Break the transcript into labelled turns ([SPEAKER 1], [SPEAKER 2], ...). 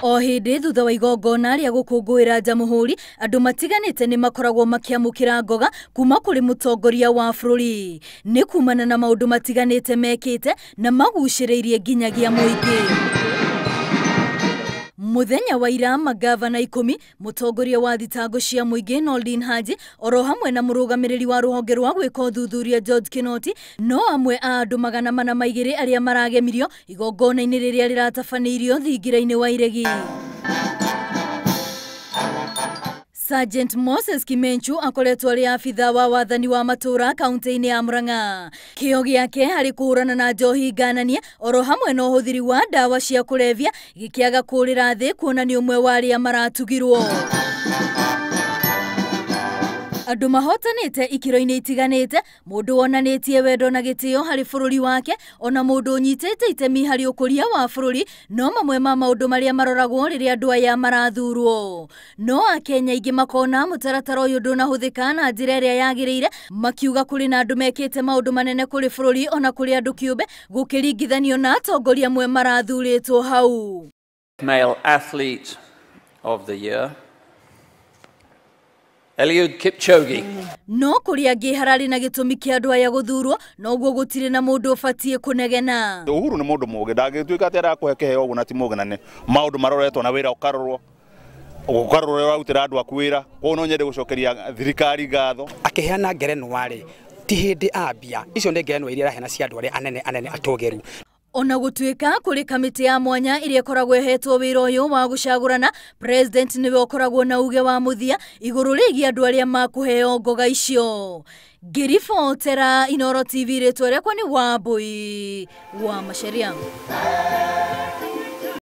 [SPEAKER 1] O hindi thutha wa igongona ria gukungwira Jamhuri, andu matiganite ni makoragwo makiamukira ngoga kuma kuri mutongoria wa bururi. Ni kumana na maundu matiganite mekite na maguciriirie nginyagia muingi. Muthenya wa ira magavana 10, mutongoria wa thitango cia muingi Noldin Haji oro hamwe na murugamiriri wa ruhonge rwa gwika uthuthuria George Kinoti no amwe a andu magana mana maigiri aria maragemirio igongona-ini riria riratabanirio thingira-ini wa iregi. Sergeant Moses Kimenchu akoretwo ari afitha wa wathani wa matura kaunti-ini ya Murang'a. Kio giake hari kuhurana na njohi ngananie oro hamwe na uhuthiri wa dawa cia kulevya gikiaga kurira thi kuonania umwe wa aria maratugirwo. Andu mahotanite ikiro-ini itiganite, mundu wonanitie wendo na gitio hari bururi wake, ona mundu unyitite itemi hari ukuria wa bururi, no mamwe ma maundu maria maroragwo riria andu aya marathurwo. No Akenya ingi makona mutaratara uyu ndunahuthika na njira iria yagiriire, makiuga kuri na andu mekite maundu manene kuri bururi ona kuri andu kiumbe gukiringithanio na atongoria amwe marathuritwo hau.
[SPEAKER 2] Male athlete of the year, Eliud Kipchoge.
[SPEAKER 1] No kuri angi harari na gitumi kia andu aya guthurwo no guo gutire na mundu ubatie kunegena.
[SPEAKER 3] Uhuru ni mundu muge ndagituika atera kuhe kiheo guna ti mugenane maundu maroretwo na wira ukarorwo urutira andu akuwira ko no nyende gucokeria thirikari ngatho
[SPEAKER 4] akiheana ngerenwa wari ti hindi ambia icio ni ngerenwa iria rahena cia andu aria anene atogeru.
[SPEAKER 1] Ona gutuika kuri kamiti ya mwanya iria ikoragwo ihetwo wira uyu wa gucagurana, President niwe ukoragwo na uge wa muthia iguru rigi andu aria makuheo ngoga icio. Giribotera Inooro TV ritwa riakwa ni Wambui wa Masharia.